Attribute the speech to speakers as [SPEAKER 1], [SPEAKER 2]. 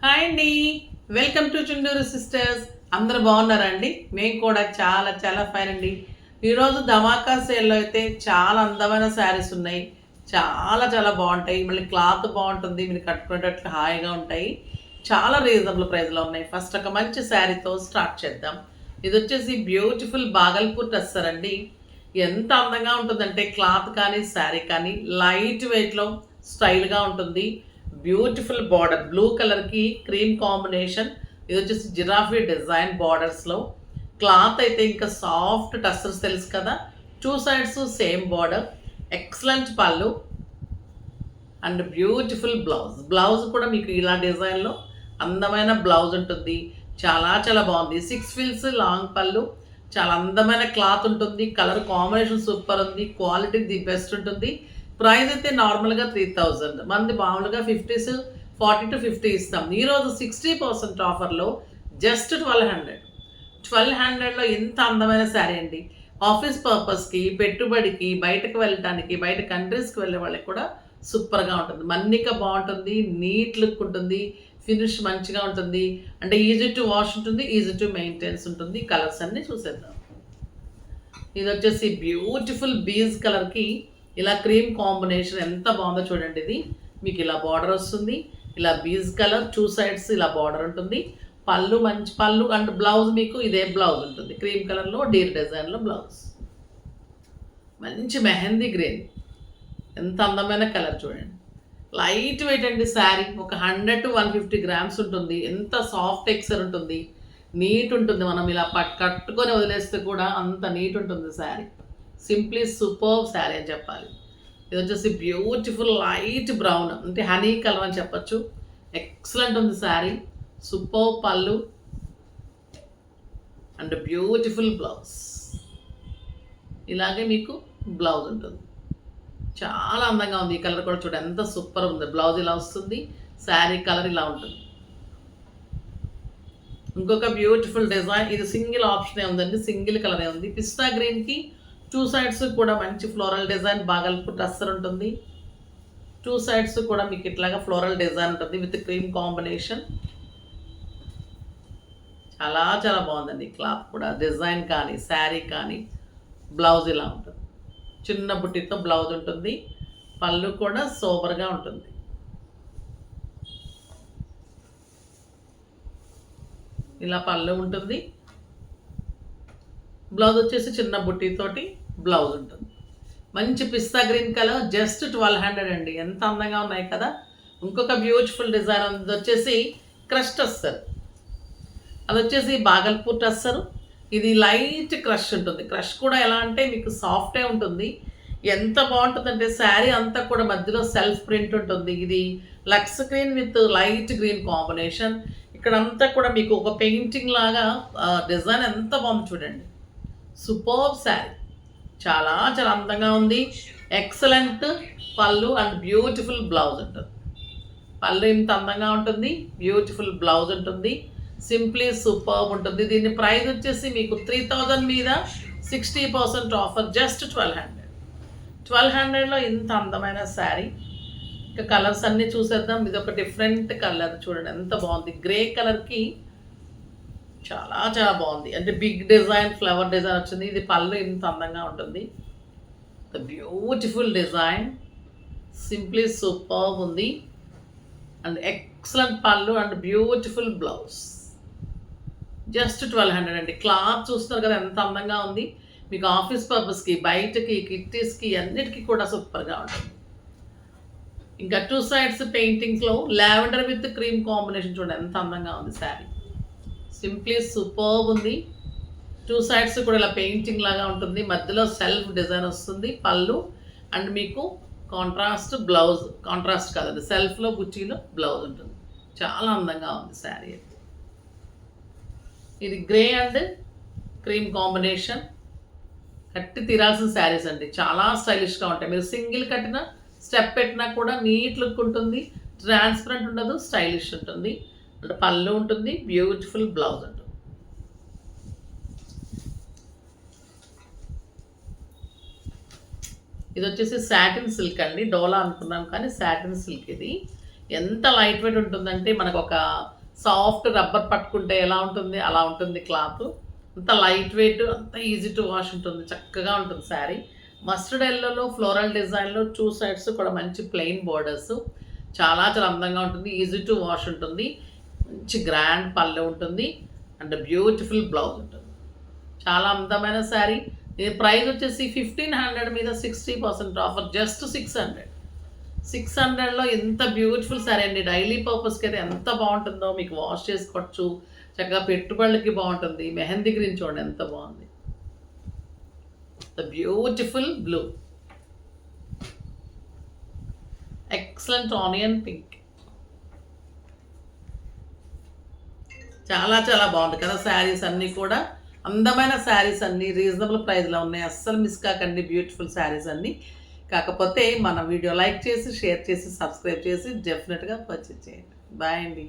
[SPEAKER 1] Hi అండి. Welcome to Chunduru sisters. అందరూ బాగున్నారా అండి? మేము కూడా చాలా చాలా ఫైన్ అండి. ఈరోజు ధమాకా సేల్లో అయితే చాలా అందమైన శారీస్ ఉన్నాయి. చాలా చాలా బాగుంటాయి. మళ్ళీ క్లాత్ బాగుంటుంది. మీరు కట్టుకునేటట్లు హాయిగా ఉంటాయి. చాలా రీజనబుల్ ప్రైస్లో ఉన్నాయి. ఫస్ట్ ఒక మంచి శారీతో స్టార్ట్ చేద్దాం. ఇది వచ్చేసి బ్యూటిఫుల్ బాగల్పూర్ టస్సర్ అండి. ఎంత అందంగా ఉంటుందంటే క్లాత్ కానీ శారీ కానీ లైట్ వెయిట్లో స్టైల్గా ఉంటుంది. బ్యూటిఫుల్ బార్డర్ బ్లూ కలర్కి క్రీమ్ కాంబినేషన్. ఇది వచ్చేసి జిరాఫీ డిజైన్ బార్డర్స్లో. క్లాత్ అయితే ఇంకా సాఫ్ట్ టస్సర్స్ తెలుసు కదా. Two sides same border. Excellent పళ్ళు అండ్ బ్యూటిఫుల్ బ్లౌజ్. బ్లౌజ్ కూడా మీకు ఇలా డిజైన్లో అందమైన బ్లౌజ్ ఉంటుంది. చాలా చాలా బాగుంది. 6 ఫీల్స్ లాంగ్ పళ్ళు. చాలా అందమైన క్లాత్ ఉంటుంది. కలర్ కాంబినేషన్ సూపర్ ఉంది. క్వాలిటీ ది బెస్ట్ ఉంటుంది. ప్రైస్ అయితే నార్మల్గా 3000. మనది మామూలుగా 50s 40 to 50 ఇస్తాం. ఈరోజు 60% ఆఫర్లో జస్ట్ 1200. 1200లో ఇంత అందమైన శారీ అండి. ఆఫీస్ పర్పస్కి, పెట్టుబడికి, బయటకు వెళ్ళటానికి, బయట కంట్రీస్కి వెళ్ళే వాళ్ళకి కూడా సూపర్గా ఉంటుంది. మన్నిక బాగుంటుంది, నీట్ లుక్ ఉంటుంది, ఫినిష్ మంచిగా ఉంటుంది. అంటే ఈజీ టు వాష్ ఉంటుంది, ఈజీ టు మెయింటెన్స్ ఉంటుంది. కలర్స్ అన్నీ చూసేద్దాం. ఇది వచ్చేసి బ్యూటిఫుల్ బీజ్ కలర్కి ఇలా క్రీమ్ కాంబినేషన్ ఎంత బాగుందో చూడండి. ఇది మీకు ఇలా బార్డర్ వస్తుంది. ఇలా బీజ్ కలర్ టూ సైడ్స్ ఇలా బార్డర్ ఉంటుంది. పళ్ళు మంచి పళ్ళు అండ్ బ్లౌజ్ మీకు ఇదే బ్లౌజ్ ఉంటుంది. క్రీమ్ కలర్లో డీర్ డిజైన్లో బ్లౌజ్. మంచి మెహందీ గ్రీన్. ఎంత అందమైన కలర్ చూడండి. లైట్ వెయిట్ అండి శారీ. ఒక 100 to 150 grams ఉంటుంది. ఎంత సాఫ్ట్ టెక్స్చర్ ఉంటుంది, నీట్ ఉంటుంది. మనం ఇలా కట్టుకొని వదిలేస్తే కూడా అంత నీట్ ఉంటుంది శారీ. సింప్లీ సూపర్ శారీ అని చెప్పాలి. ఇది వచ్చేసి బ్యూటిఫుల్ లైట్ బ్రౌన్ అంటే హనీ కలర్ అని చెప్పచ్చు. ఎక్సలెంట్ ఉంది శారీ. సూపర్ పళ్ళు అండ్ బ్యూటిఫుల్ బ్లౌజ్. ఇలాగే మీకు బ్లౌజ్ ఉంటుంది. చాలా అందంగా ఉంది. ఈ కలర్ కూడా చూడండి ఎంత సూపర్ ఉంది. బ్లౌజ్ ఇలా వస్తుంది, శారీ కలర్ ఇలా ఉంటుంది. ఇంకొక బ్యూటిఫుల్ డిజైన్. ఇది సింగిల్ ఆప్షనే ఉందండి, సింగిల్ కలరే ఉంది. పిస్తా గ్రీన్కి టూ సైడ్స్ కూడా మంచి ఫ్లోరల్ డిజైన్ బాగల్పూర్ టస్సర్ ఉంటుంది. టూ సైడ్స్ కూడా మీకు ఇట్లాగా ఫ్లోరల్ డిజైన్ ఉంటుంది విత్ క్రీమ్ కాంబినేషన్. చాలా చాలా బాగుందండి. క్లాత్ కూడా డిజైన్ కానీ శారీ కానీ బ్లౌజ్ ఇలా ఉంటుంది. చిన్న బుట్టితో బ్లౌజ్ ఉంటుంది. పళ్ళు కూడా సూపర్గా ఉంటుంది. ఇలా పళ్ళు ఉంటుంది. బ్లౌజ్ వచ్చేసి చిన్న బుట్టితోటి బ్లౌజ్ ఉంటుంది. మంచి పిస్తా గ్రీన్ కలర్ జస్ట్ 1200 అండి. ఎంత అందంగా ఉన్నాయి కదా. ఇంకొక బ్యూటిఫుల్ డిజైన్ ఉంది. వచ్చేసి క్రష్ టస్సర్. అది వచ్చేసి బాగల్పూర్ టస్సర్. ఇది లైట్ క్రష్ ఉంటుంది. క్రష్ కూడా ఎలా అంటే మీకు సాఫ్టే ఉంటుంది. ఎంత బాగుంటుందంటే శారీ అంతా కూడా మధ్యలో సెల్ఫ్ ప్రింట్ ఉంటుంది. ఇది lux green with light green combination. ఇక్కడంతా కూడా మీకు ఒక పెయింటింగ్ లాగా డిజైన్ ఎంత బాగుంది చూడండి. సూపర్ శారీ. చాలా చాలా అందంగా ఉంది. ఎక్సలెంట్ పళ్ళు అండ్ బ్యూటిఫుల్ బ్లౌజ్ ఉంటుంది. పళ్ళు ఇంత అందంగా ఉంటుంది, బ్యూటిఫుల్ బ్లౌజ్ ఉంటుంది. సింప్లీ సూపర్ ఉంటుంది. దీని ప్రైస్ వచ్చేసి మీకు 3000 మీద 60% ఆఫర్ జస్ట్ 1200. 1200లో ఇంత అందమైన శారీ. ఇంకా కలర్స్ అన్నీ చూసేద్దాం. ఇది ఒక డిఫరెంట్ కలర్ చూడండి ఎంత బాగుంది. గ్రే కలర్కి చాలా చాలా బాగుంది. అంటే బిగ్ డిజైన్ ఫ్లవర్ డిజైన్ వచ్చింది. ఇది పళ్ళు ఇంత అందంగా ఉంటుంది. The beautiful design. Simply super ఉంది అండ్ ఎక్సలెంట్ పళ్ళు అండ్ బ్యూటిఫుల్ బ్లౌజ్. జస్ట్ 1200 అండి. క్లాత్ చూస్తున్నారు కదా ఎంత అందంగా ఉంది. మీకు ఆఫీస్ పర్పస్కి, బయటకి, కిట్టీస్కి అన్నిటికీ కూడా సూపర్గా ఉంటుంది. ఇంకా టూ సైడ్స్ పెయింటింగ్స్లో లావెండర్ విత్ క్రీమ్ కాంబినేషన్ చూడండి ఎంత అందంగా ఉంది శారీ. సింప్లీ సూపర్ ఉంది. టూ సైడ్స్ కూడా ఇలా పెయింటింగ్ లాగా ఉంటుంది. మధ్యలో సెల్ఫ్ డిజైన్ వస్తుంది. పళ్ళు అండ్ మీకు కాంట్రాస్ట్ బ్లౌజ్. కాంట్రాస్ట్ కాదండి, సెల్ఫ్లో బుచ్చిలో బ్లౌజ్ ఉంటుంది. చాలా అందంగా ఉంది శారీ. ఇది గ్రే అండ్ క్రీమ్ కాంబినేషన్. కట్టి తీరాల్సిన శారీస్ అండి. చాలా స్టైలిష్గా ఉంటాయి. మీరు సింగిల్ కట్టినా స్టెప్ పెట్టినా కూడా నీట్ లుక్ ఉంటుంది. ట్రాన్స్పరెంట్ ఉండదు, స్టైలిష్ ఉంటుంది. అంటే పళ్ళు ఉంటుంది, బ్యూటిఫుల్ బ్లౌజ్ ఉంటుంది. ఇది వచ్చేసి సాటిన్ సిల్క్ అండి. డోలా అనుకున్నాం కానీ సాటిన్ సిల్క్ ఇది. ఎంత లైట్ వెయిట్ ఉంటుందంటే మనకు ఒక సాఫ్ట్ రబ్బర్ పట్టుకుంటే ఎలా ఉంటుంది అలా ఉంటుంది క్లాత్. అంత లైట్ వెయిట్, అంత ఈజీ టు వాష్ ఉంటుంది, చక్కగా ఉంటుంది శారీ. మస్టర్డ్ ఎల్లోలో ఫ్లోరల్ డిజైన్లో 2 సైడ్స్ కూడా మంచి ప్లెయిన్ బోర్డర్స్, చాలా చాలా అందంగా ఉంటుంది, ఈజీ టు వాష్ ఉంటుంది, మంచి గ్రాండ్ పళ్ళు ఉంటుంది అండ్ బ్యూటిఫుల్ బ్లౌజ్ ఉంటుంది. చాలా అందమైన శారీ. ఇది ప్రైస్ వచ్చేసి 1500 మీద 60% ఆఫర్, జస్ట్ 600. 600లో ఎంత బ్యూటిఫుల్ శారీ అండి. డైలీ పర్పస్కి అయితే ఎంత బాగుంటుందో, మీకు వాష్ చేసుకోవచ్చు, చక్కగా పెట్టుబడులకి బాగుంటుంది. మెహందీ గ్రీన్ చూడండి ఎంత బాగుంది, the beautiful blue, excellent onion pink, చాలా చాలా బాగుంది కదా. శారీస్ అన్నీ కూడా అందమైన శారీస్ అన్నీ రీజనబుల్ ప్రైస్లో ఉన్నాయి, అస్సలు మిస్ కాకండి బ్యూటిఫుల్ శారీస్ అన్నీ. కాకపోతే మన వీడియో లైక్ చేసి, షేర్ చేసి, సబ్స్క్రైబ్ చేసి డెఫినెట్గా పర్చేజ్ చేయండి. బాయ్ అండి.